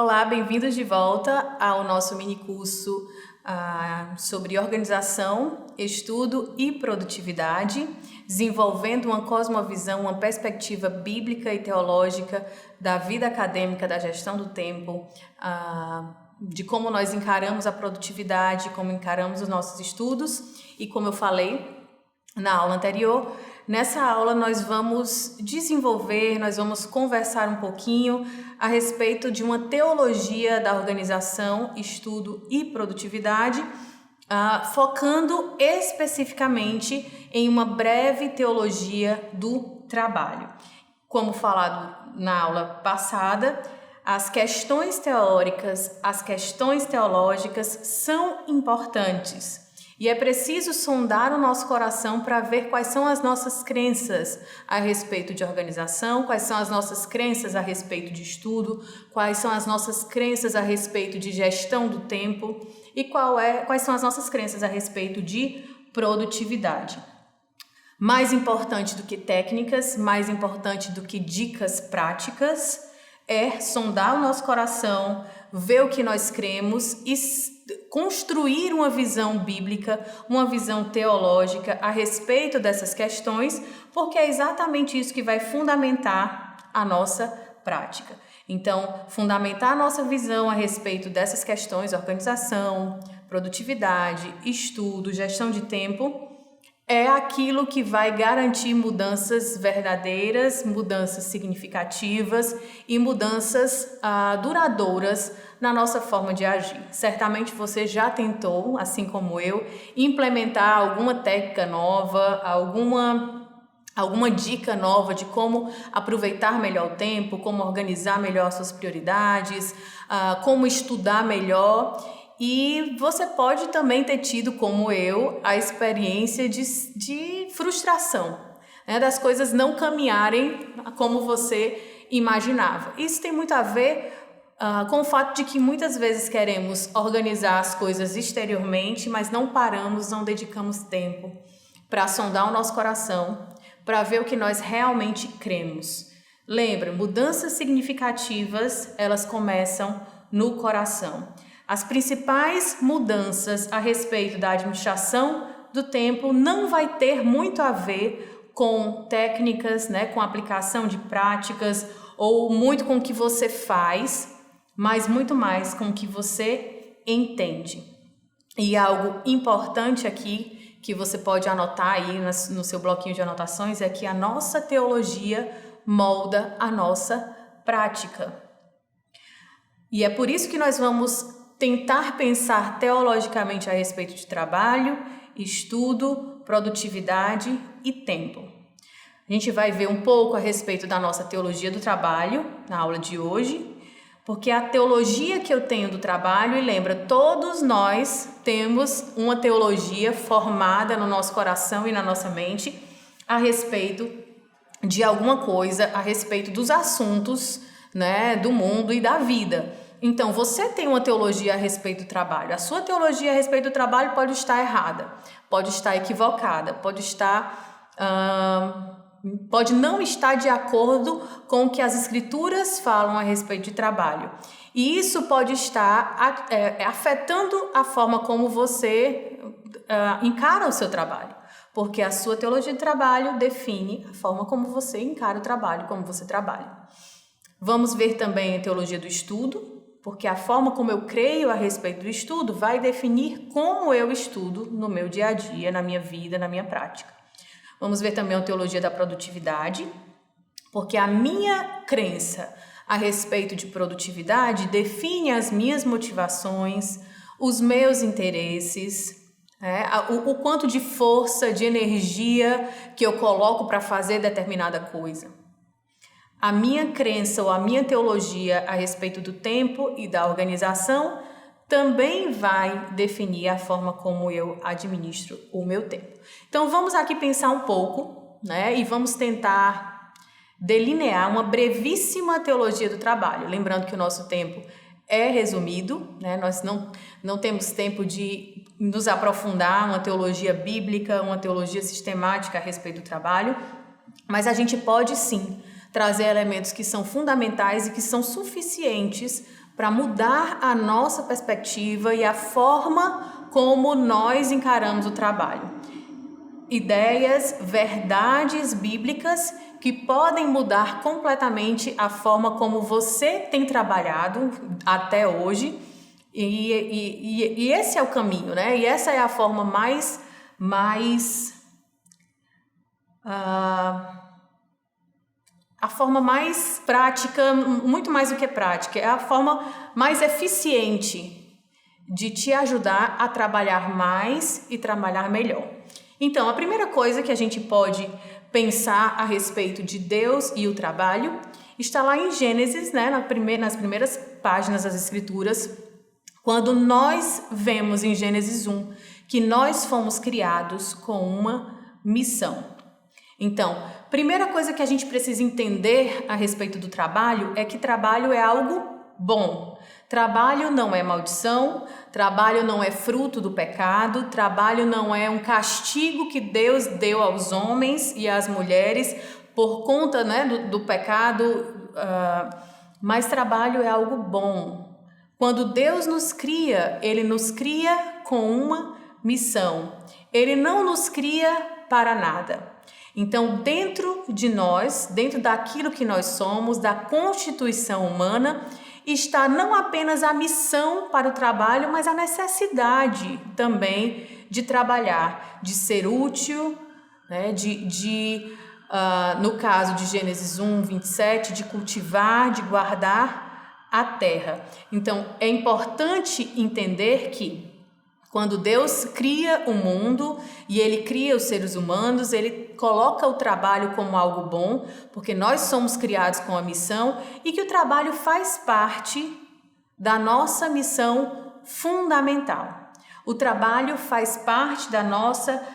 Olá, bem-vindos de volta ao nosso mini curso sobre organização, estudo e produtividade, desenvolvendo uma cosmovisão, uma perspectiva bíblica e teológica da vida acadêmica, da gestão do tempo, de como nós encaramos a produtividade, como encaramos os nossos estudos e como eu falei na aula anterior, nessa aula nós vamos nós vamos conversar um pouquinho a respeito de uma teologia da organização, estudo e produtividade, focando especificamente em uma breve teologia do trabalho. Como falado na aula passada, as questões teóricas, as questões teológicas são importantes. E é preciso sondar o nosso coração para ver quais são as nossas crenças a respeito de organização, quais são as nossas crenças a respeito de estudo, quais são as nossas crenças a respeito de gestão do tempo e quais são as nossas crenças a respeito de produtividade. Mais importante do que técnicas, mais importante do que dicas práticas, é sondar o nosso coração, ver o que nós cremos e construir uma visão bíblica, uma visão teológica a respeito dessas questões, porque é exatamente isso que vai fundamentar a nossa prática. Então, fundamentar a nossa visão a respeito dessas questões, organização, produtividade, estudo, gestão de tempo, é aquilo que vai garantir mudanças verdadeiras, mudanças significativas e mudanças duradouras na nossa forma de agir. Certamente você já tentou, assim como eu, implementar alguma técnica nova, alguma dica nova de como aproveitar melhor o tempo, como organizar melhor as suas prioridades, como estudar melhor. E você pode também ter tido, como eu, a experiência de frustração, né? Das coisas não caminharem como você imaginava. Isso tem muito a ver com o fato de que muitas vezes queremos organizar as coisas exteriormente, mas não paramos, não dedicamos tempo para sondar o nosso coração, para ver o que nós realmente cremos. Lembra, mudanças significativas, elas começam no coração. As principais mudanças a respeito da administração do tempo não vai ter muito a ver com técnicas, né, com aplicação de práticas ou muito com o que você faz, mas muito mais com o que você entende. E algo importante aqui que você pode anotar aí no seu bloquinho de anotações é que a nossa teologia molda a nossa prática. E é por isso que nós vamos tentar pensar teologicamente a respeito de trabalho, estudo, produtividade e tempo. A gente vai ver um pouco a respeito da nossa teologia do trabalho na aula de hoje, porque a teologia que eu tenho do trabalho, e lembra, todos nós temos uma teologia formada no nosso coração e na nossa mente a respeito de alguma coisa, a respeito dos assuntos, né, do mundo e da vida. Então, você tem uma teologia a respeito do trabalho. A sua teologia a respeito do trabalho pode estar errada, pode estar equivocada, pode não estar de acordo com o que as escrituras falam a respeito de trabalho. E isso pode estar afetando a forma como você encara o seu trabalho, porque a sua teologia de trabalho define a forma como você encara o trabalho, como você trabalha. Vamos ver também a teologia do estudo, porque a forma como eu creio a respeito do estudo vai definir como eu estudo no meu dia a dia, na minha vida, na minha prática. Vamos ver também a teologia da produtividade, porque a minha crença a respeito de produtividade define as minhas motivações, os meus interesses, o quanto de força, de energia que eu coloco para fazer determinada coisa. A minha crença ou a minha teologia a respeito do tempo e da organização também vai definir a forma como eu administro o meu tempo. Então vamos aqui pensar um pouco, né, e vamos tentar delinear uma brevíssima teologia do trabalho. Lembrando que o nosso tempo é resumido, né, nós não temos tempo de nos aprofundar uma teologia bíblica, uma teologia sistemática a respeito do trabalho, mas a gente pode sim trazer elementos que são fundamentais e que são suficientes para mudar a nossa perspectiva e a forma como nós encaramos o trabalho. Ideias, verdades bíblicas que podem mudar completamente a forma como você tem trabalhado até hoje. E esse é o caminho, né? E essa é a forma mais a forma mais prática, muito mais do que prática, é a forma mais eficiente de te ajudar a trabalhar mais e trabalhar melhor. Então, a primeira coisa que a gente pode pensar a respeito de Deus e o trabalho está lá em Gênesis, né, nas primeiras páginas das Escrituras, quando nós vemos em Gênesis 1 que nós fomos criados com uma missão. Então, primeira coisa que a gente precisa entender a respeito do trabalho é que trabalho é algo bom. Trabalho não é maldição, trabalho não é fruto do pecado, trabalho não é um castigo que Deus deu aos homens e às mulheres por conta, né, do pecado, mas trabalho é algo bom. Quando Deus nos cria, Ele nos cria com uma missão. Ele não nos cria para nada. Então, dentro de nós, dentro daquilo que nós somos, da constituição humana, está não apenas a missão para o trabalho, mas a necessidade também de trabalhar, de ser útil, né? No caso de Gênesis 1, 27, de cultivar, de guardar a terra. Então, é importante entender que quando Deus cria o mundo e Ele cria os seres humanos, Ele coloca o trabalho como algo bom, porque nós somos criados com a missão e que o trabalho faz parte da nossa missão fundamental. O trabalho faz parte da nossa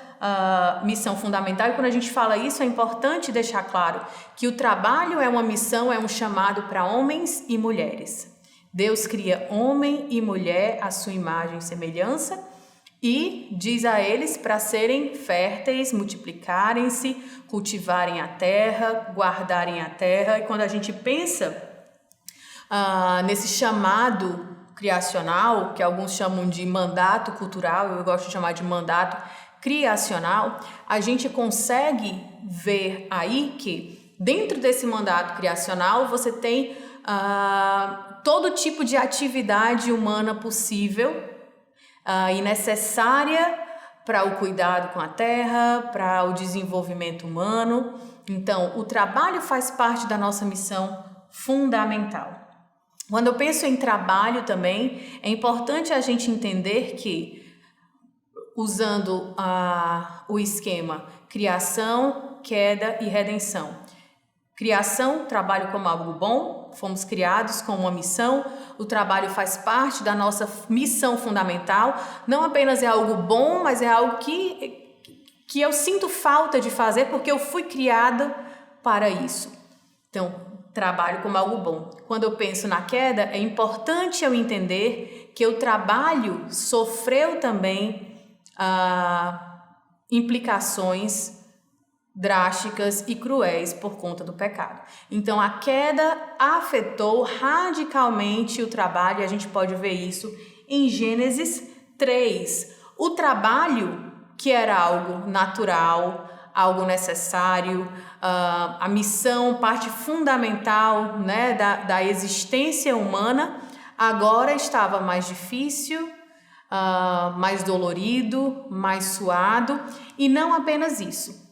missão fundamental, e quando a gente fala isso é importante deixar claro que o trabalho é uma missão, é um chamado para homens e mulheres. Deus cria homem e mulher à sua imagem e semelhança e diz a eles para serem férteis, multiplicarem-se, cultivarem a terra, guardarem a terra. E quando a gente pensa nesse chamado criacional, que alguns chamam de mandato cultural, eu gosto de chamar de mandato criacional, a gente consegue ver aí que dentro desse mandato criacional você tem todo tipo de atividade humana possível e necessária para o cuidado com a terra, para o desenvolvimento humano. Então, o trabalho faz parte da nossa missão fundamental. Quando eu penso em trabalho também, é importante a gente entender que, usando o esquema criação, queda e redenção. Criação, trabalho como algo bom, fomos criados com uma missão, o trabalho faz parte da nossa missão fundamental, não apenas é algo bom, mas é algo que eu sinto falta de fazer porque eu fui criada para isso. Então, trabalho como algo bom. Quando eu penso na queda, é importante eu entender que o trabalho sofreu também implicações drásticas e cruéis por conta do pecado. Então, a queda afetou radicalmente o trabalho, e a gente pode ver isso em Gênesis 3. O trabalho, que era algo natural, algo necessário, a missão, parte fundamental, né, da existência humana, agora estava mais difícil, mais dolorido, mais suado, e não apenas isso.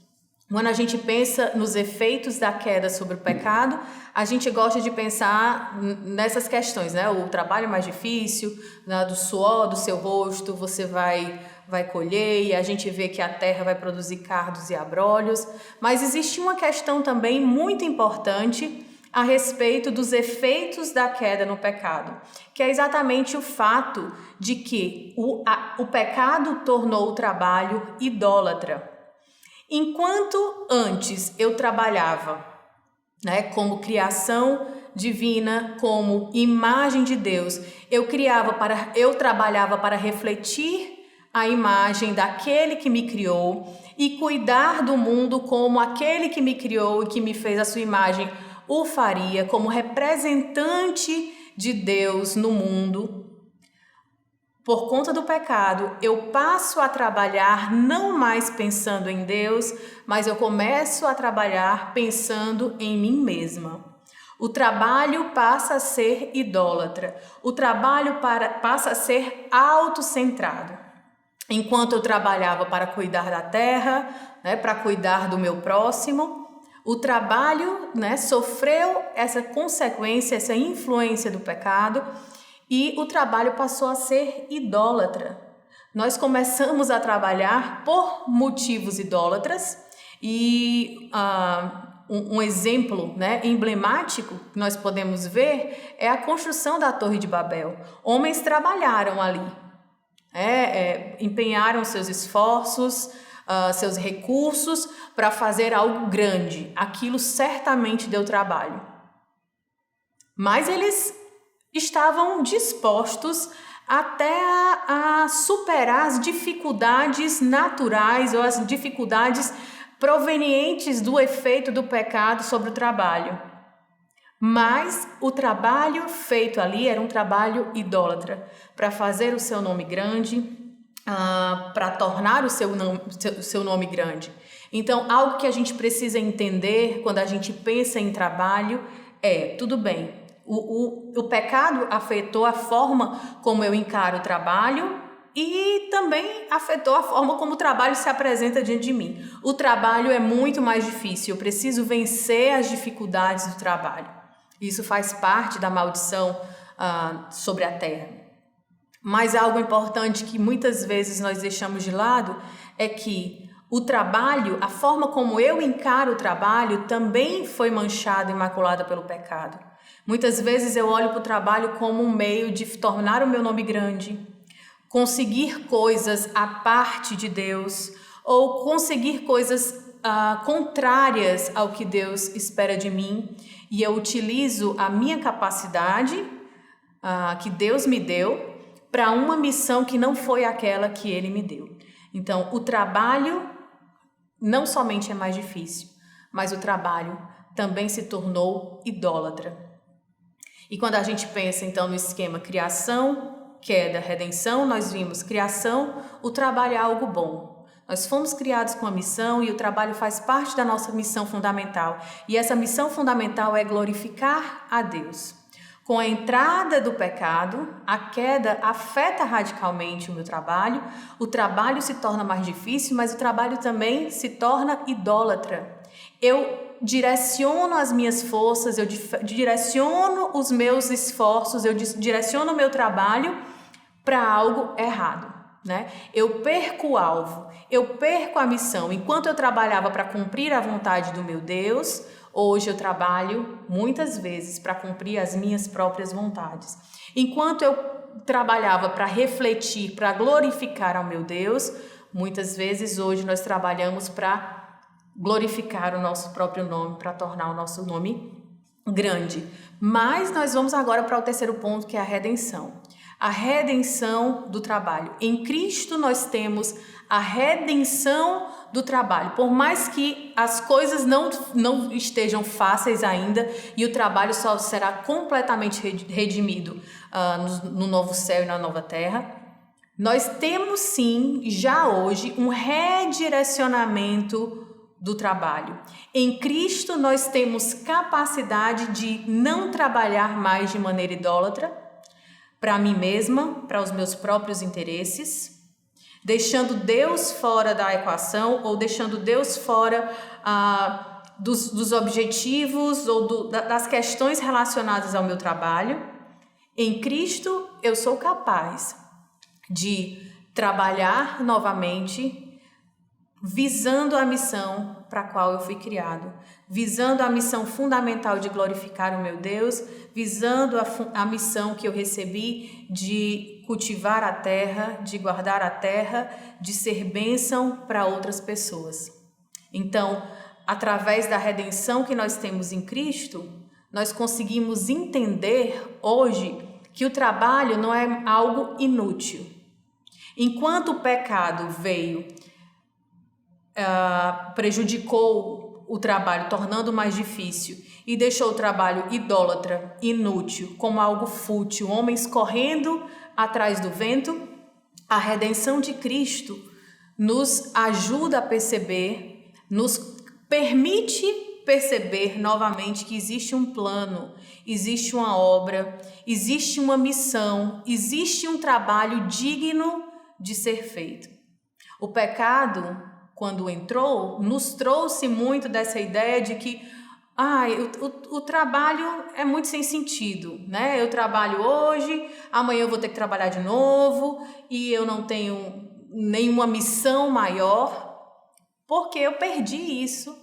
Quando a gente pensa nos efeitos da queda sobre o pecado, a gente gosta de pensar nessas questões, né? O trabalho mais difícil, né? Do suor do seu rosto, você vai colher, e a gente vê que a terra vai produzir cardos e abrolhos. Mas existe uma questão também muito importante a respeito dos efeitos da queda no pecado, que é exatamente o fato de que o pecado tornou o trabalho idólatra. Enquanto antes eu trabalhava, né, como criação divina, como imagem de Deus, eu trabalhava para refletir a imagem daquele que me criou e cuidar do mundo como aquele que me criou e que me fez a sua imagem o faria, como representante de Deus no mundo, por conta do pecado, eu passo a trabalhar não mais pensando em Deus, mas eu começo a trabalhar pensando em mim mesma. O trabalho passa a ser idólatra. O trabalho passa a ser autocentrado. Enquanto eu trabalhava para cuidar da terra, para cuidar do meu próximo, o trabalho, sofreu essa consequência, essa influência do pecado, e o trabalho passou a ser idólatra. Nós começamos a trabalhar por motivos idólatras e um exemplo emblemático que nós podemos ver é a construção da Torre de Babel. Homens trabalharam ali, empenharam seus esforços, seus recursos para fazer algo grande. Aquilo certamente deu trabalho. Mas eles estavam dispostos até a superar as dificuldades naturais ou as dificuldades provenientes do efeito do pecado sobre o trabalho. Mas o trabalho feito ali era um trabalho idólatra, para fazer o seu nome grande, para tornar o seu nome grande. Então, algo que a gente precisa entender quando a gente pensa em trabalho tudo bem, o pecado afetou a forma como eu encaro o trabalho e também afetou a forma como o trabalho se apresenta diante de mim. O trabalho é muito mais difícil, eu preciso vencer as dificuldades do trabalho. Isso faz parte da maldição sobre a terra. Mas algo importante que muitas vezes nós deixamos de lado é que o trabalho, a forma como eu encaro o trabalho, também foi manchada e maculada pelo pecado. Muitas vezes eu olho para o trabalho como um meio de tornar o meu nome grande, conseguir coisas à parte de Deus, ou conseguir coisas contrárias ao que Deus espera de mim, e eu utilizo a minha capacidade que Deus me deu para uma missão que não foi aquela que Ele me deu. Então, o trabalho não somente é mais difícil, mas o trabalho também se tornou idólatra. E quando a gente pensa então no esquema criação, queda, redenção, nós vimos criação, o trabalho é algo bom. Nós fomos criados com a missão e o trabalho faz parte da nossa missão fundamental. E essa missão fundamental é glorificar a Deus. Com a entrada do pecado, a queda afeta radicalmente o meu trabalho, o trabalho se torna mais difícil, mas o trabalho também se torna idólatra. Eu direciono as minhas forças, eu direciono os meus esforços, eu direciono o meu trabalho para algo errado, Eu perco o alvo, eu perco a missão. Enquanto eu trabalhava para cumprir a vontade do meu Deus, hoje eu trabalho muitas vezes para cumprir as minhas próprias vontades. Enquanto eu trabalhava para refletir, para glorificar ao meu Deus, muitas vezes hoje nós trabalhamos para glorificar o nosso próprio nome, para tornar o nosso nome grande. Mas nós vamos agora para o terceiro ponto, que é a redenção. A redenção do trabalho. Em Cristo nós temos a redenção do trabalho. Por mais que as coisas não estejam fáceis ainda e o trabalho só será completamente redimido no novo céu e na nova terra, nós temos sim, já hoje, um redirecionamento do trabalho. Em Cristo nós temos capacidade de não trabalhar mais de maneira idólatra, para mim mesma, para os meus próprios interesses, deixando Deus fora da equação ou deixando Deus fora dos objetivos ou das questões relacionadas ao meu trabalho. Em Cristo eu sou capaz de trabalhar novamente, visando a missão para a qual eu fui criado, visando a missão fundamental de glorificar o meu Deus, visando a missão que eu recebi de cultivar a terra, de guardar a terra, de ser bênção para outras pessoas. Então, através da redenção que nós temos em Cristo, nós conseguimos entender hoje que o trabalho não é algo inútil. Enquanto o pecado veio, prejudicou o trabalho, tornando mais difícil, e deixou o trabalho idólatra, inútil, como algo fútil, homens correndo atrás do vento, a redenção de Cristo nos ajuda a perceber, nos permite perceber novamente que existe um plano, existe uma obra, existe uma missão, existe um trabalho digno de ser feito. O pecado, quando entrou, nos trouxe muito dessa ideia de que o trabalho é muito sem sentido, né? Eu trabalho hoje, amanhã eu vou ter que trabalhar de novo e eu não tenho nenhuma missão maior, porque eu perdi isso,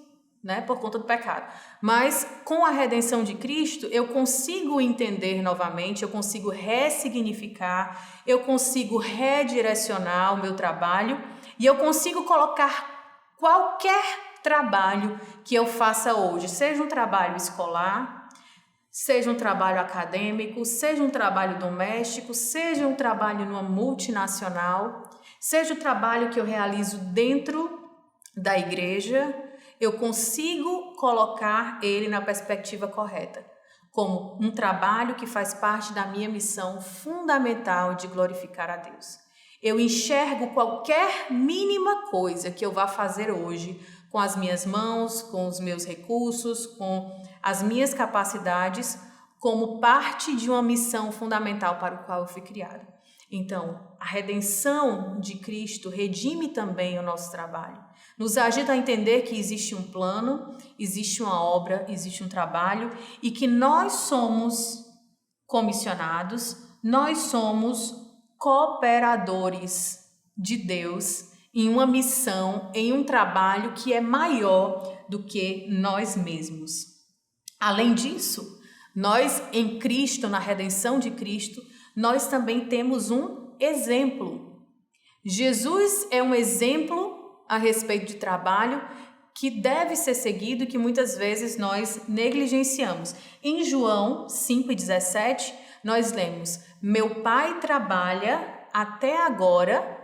né, por conta do pecado. Mas com a redenção de Cristo, eu consigo entender novamente, eu consigo ressignificar, eu consigo redirecionar o meu trabalho e eu consigo colocar qualquer trabalho que eu faça hoje, seja um trabalho escolar, seja um trabalho acadêmico, seja um trabalho doméstico, seja um trabalho numa multinacional, seja o trabalho que eu realizo dentro da igreja, eu consigo colocar ele na perspectiva correta, como um trabalho que faz parte da minha missão fundamental de glorificar a Deus. Eu enxergo qualquer mínima coisa que eu vá fazer hoje com as minhas mãos, com os meus recursos, com as minhas capacidades, como parte de uma missão fundamental para o qual eu fui criado. Então, a redenção de Cristo redime também o nosso trabalho. Nos ajuda a entender que existe um plano, existe uma obra, existe um trabalho e que nós somos comissionados, nós somos cooperadores de Deus em uma missão, em um trabalho que é maior do que nós mesmos. Além disso, nós em Cristo, na redenção de Cristo, nós também temos um exemplo. Jesus é um exemplo a respeito de trabalho que deve ser seguido e que muitas vezes nós negligenciamos. Em João 5,17, nós lemos: meu Pai trabalha até agora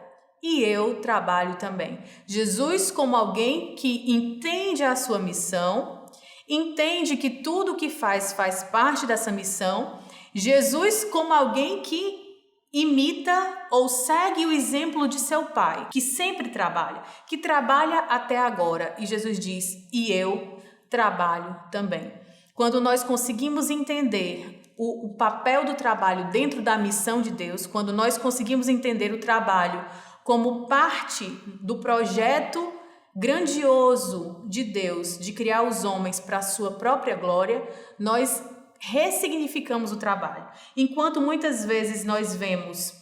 e eu trabalho também. Jesus, como alguém que entende a sua missão, entende que tudo o que faz parte dessa missão. Jesus, como alguém que imita ou segue o exemplo de seu Pai, que sempre trabalha, que trabalha até agora. E Jesus diz: e eu trabalho também. Quando nós conseguimos entender o papel do trabalho dentro da missão de Deus, quando nós conseguimos entender o trabalho como parte do projeto grandioso de Deus de criar os homens para a sua própria glória, nós ressignificamos o trabalho. Enquanto muitas vezes nós vemos,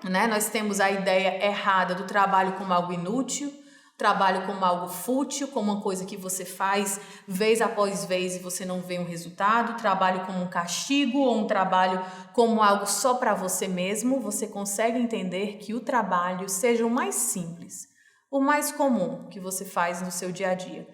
nós temos a ideia errada do trabalho como algo inútil, trabalho como algo fútil, como uma coisa que você faz vez após vez e você não vê um resultado, trabalho como um castigo ou um trabalho como algo só para você mesmo. Você consegue entender que o trabalho, seja o mais simples, o mais comum que você faz no seu dia a dia,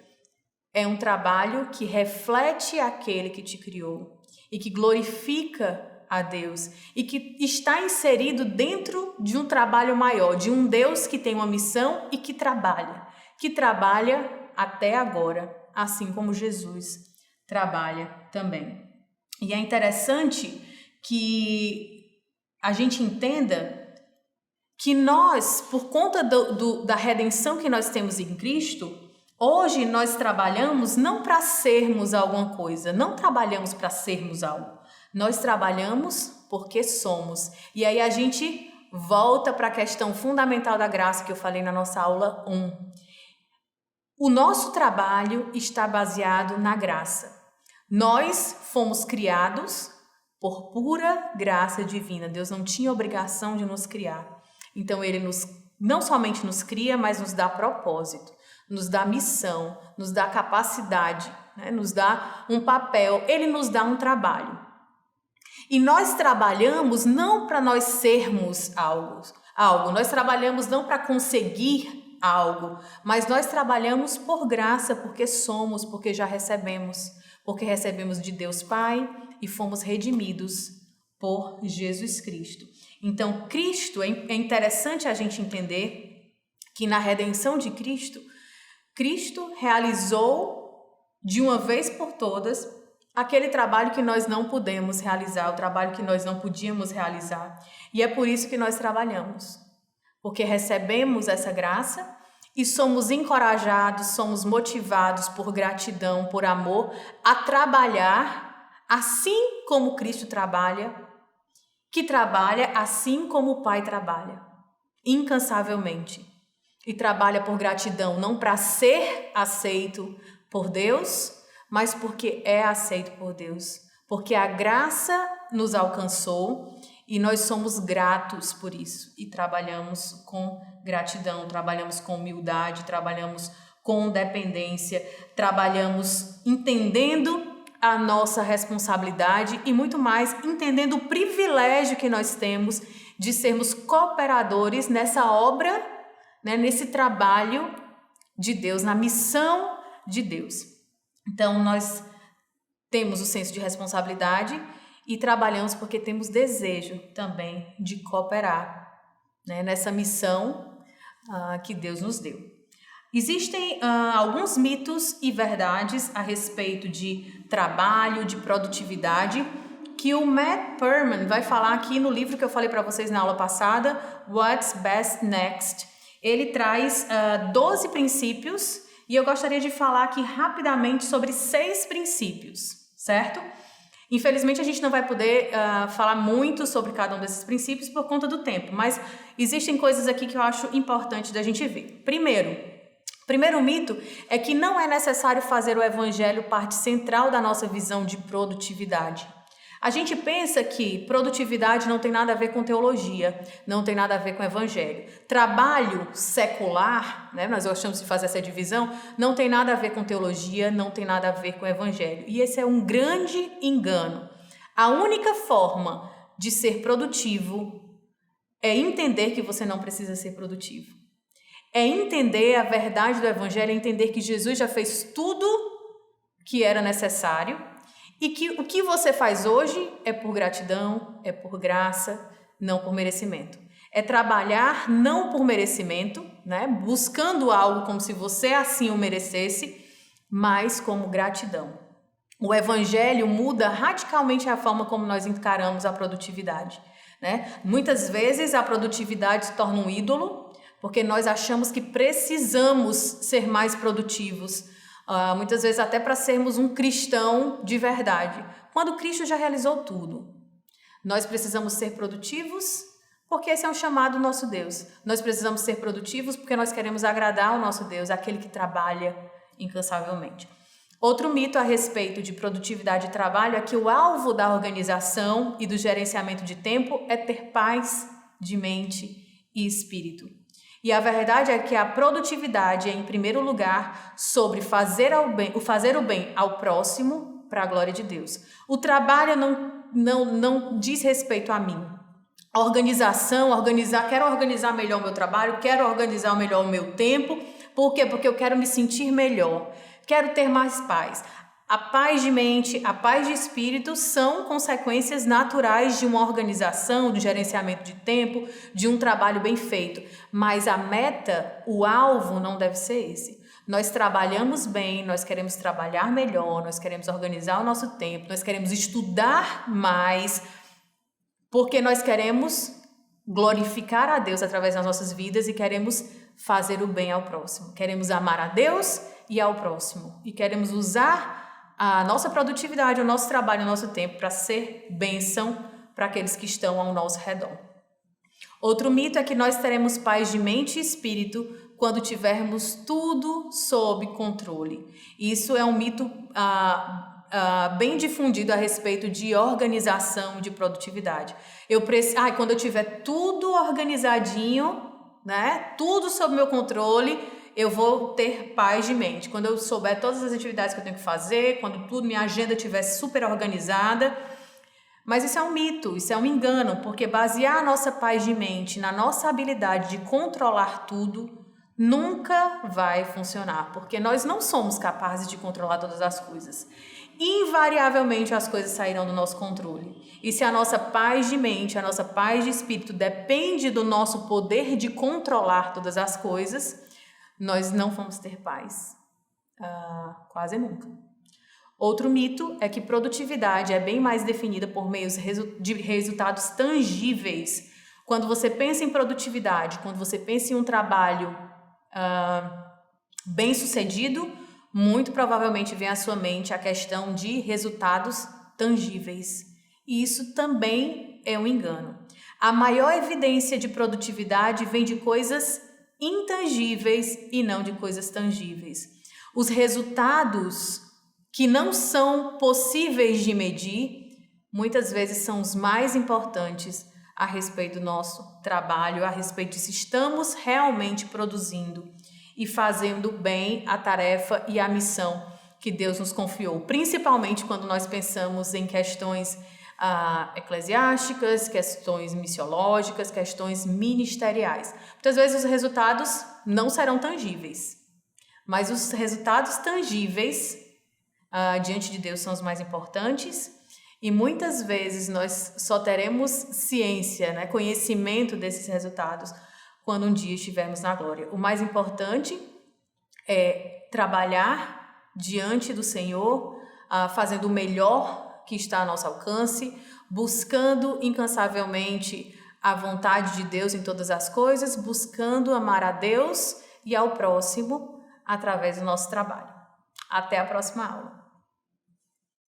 é um trabalho que reflete aquele que te criou e que glorifica a Deus e que está inserido dentro de um trabalho maior, de um Deus que tem uma missão e que trabalha até agora, assim como Jesus trabalha também. E é interessante que a gente entenda que nós, por conta da redenção que nós temos em Cristo, hoje nós trabalhamos não para sermos alguma coisa, não trabalhamos para sermos algo. Nós trabalhamos porque somos. E aí a gente volta para a questão fundamental da graça que eu falei na nossa aula 1. O nosso trabalho está baseado na graça. Nós fomos criados por pura graça divina. Deus não tinha obrigação de nos criar. Então ele não somente nos cria, mas nos dá propósito, nos dá missão, nos dá capacidade, nos dá um papel, ele nos dá um trabalho. E nós trabalhamos não para nós sermos algo, nós trabalhamos não para conseguir algo, mas nós trabalhamos por graça, porque somos, porque já recebemos, porque recebemos de Deus Pai e fomos redimidos por Jesus Cristo. Então, Cristo, é interessante a gente entender que na redenção de Cristo, Cristo realizou de uma vez por todas aquele trabalho que nós não pudemos realizar, o trabalho que nós não podíamos realizar. E é por isso que nós trabalhamos, porque recebemos essa graça e somos encorajados, somos motivados por gratidão, por amor, a trabalhar assim como Cristo trabalha, que trabalha assim como o Pai trabalha, incansavelmente. E trabalha por gratidão, não para ser aceito por Deus, mas porque é aceito por Deus. Porque a graça nos alcançou e nós somos gratos por isso. E trabalhamos com gratidão, trabalhamos com humildade, trabalhamos com dependência, trabalhamos entendendo a nossa responsabilidade e muito mais, entendendo o privilégio que nós temos de sermos cooperadores nessa obra, né, nesse trabalho de Deus, na missão de Deus. Então, nós temos o senso de responsabilidade e trabalhamos porque temos desejo também de cooperar, né, nessa missão que Deus nos deu. Existem alguns mitos e verdades a respeito de trabalho, de produtividade, que o Matt Perman vai falar aqui no livro que eu falei para vocês na aula passada, What's Best Next. Ele traz 12 princípios e eu gostaria de falar aqui rapidamente sobre 6 princípios, certo? Infelizmente a gente não vai poder falar muito sobre cada um desses princípios por conta do tempo, mas existem coisas aqui que eu acho importante da gente ver. Primeiro mito é que não é necessário fazer o evangelho parte central da nossa visão de produtividade. A gente pensa que produtividade não tem nada a ver com teologia, não tem nada a ver com evangelho. Trabalho secular, né, nós gostamos de fazer essa divisão, não tem nada a ver com teologia, não tem nada a ver com evangelho. E esse é um grande engano. A única forma de ser produtivo é entender que você não precisa ser produtivo. É entender a verdade do evangelho, é entender que Jesus já fez tudo que era necessário e que o que você faz hoje é por gratidão, é por graça, não por merecimento. É trabalhar não por merecimento, né? Buscando algo como se você assim o merecesse, mas como gratidão. O evangelho muda radicalmente a forma como nós encaramos a produtividade, né? Muitas vezes a produtividade se torna um ídolo, porque nós achamos que precisamos ser mais produtivos, muitas vezes até para sermos um cristão de verdade, quando Cristo já realizou tudo. Nós precisamos ser produtivos porque esse é um chamado do nosso Deus. Nós precisamos ser produtivos porque nós queremos agradar ao nosso Deus, aquele que trabalha incansavelmente. Outro mito a respeito de produtividade e trabalho é que o alvo da organização e do gerenciamento de tempo é ter paz de mente e espírito. E a verdade é que a produtividade é, em primeiro lugar, sobre fazer o bem ao próximo para a glória de Deus. O trabalho não diz respeito a mim. A organização, quero organizar melhor o meu trabalho, quero organizar melhor o meu tempo. Por quê? Porque eu quero me sentir melhor, quero ter mais paz. A paz de mente, a paz de espírito são consequências naturais de uma organização, de gerenciamento de tempo, de um trabalho bem feito. Mas a meta, o alvo não deve ser esse. Nós trabalhamos bem, nós queremos trabalhar melhor, nós queremos organizar o nosso tempo, nós queremos estudar mais, porque nós queremos glorificar a Deus através das nossas vidas e queremos fazer o bem ao próximo. Queremos amar a Deus e ao próximo. E queremos usar a nossa produtividade, o nosso trabalho, o nosso tempo para ser bênção para aqueles que estão ao nosso redor. Outro mito é que nós teremos paz de mente e espírito quando tivermos tudo sob controle. Isso é um mito bem difundido a respeito de organização e de produtividade. Quando eu tiver tudo organizadinho, né, tudo sob meu controle, eu vou ter paz de mente. Quando eu souber todas as atividades que eu tenho que fazer, quando minha agenda estiver super organizada. Mas isso é um mito, isso é um engano, porque basear a nossa paz de mente na nossa habilidade de controlar tudo nunca vai funcionar, porque nós não somos capazes de controlar todas as coisas. Invariavelmente as coisas sairão do nosso controle. E se a nossa paz de mente, a nossa paz de espírito depende do nosso poder de controlar todas as coisas, nós não vamos ter paz. Quase nunca. Outro mito é que produtividade é bem mais definida por meios de resultados tangíveis. Quando você pensa em produtividade, quando você pensa em um trabalho bem-sucedido, muito provavelmente vem à sua mente a questão de resultados tangíveis. E isso também é um engano. A maior evidência de produtividade vem de coisas intangíveis e não de coisas tangíveis. Os resultados que não são possíveis de medir, muitas vezes são os mais importantes a respeito do nosso trabalho, a respeito de se estamos realmente produzindo e fazendo bem a tarefa e a missão que Deus nos confiou, principalmente quando nós pensamos em questões eclesiásticas, questões missiológicas, questões ministeriais. Muitas vezes os resultados não serão tangíveis, mas os resultados tangíveis diante de Deus são os mais importantes, e muitas vezes nós só teremos ciência, né, conhecimento desses resultados quando um dia estivermos na glória. O mais importante é trabalhar diante do Senhor, fazendo o melhor que está ao nosso alcance, buscando incansavelmente a vontade de Deus em todas as coisas, buscando amar a Deus e ao próximo através do nosso trabalho. Até a próxima aula.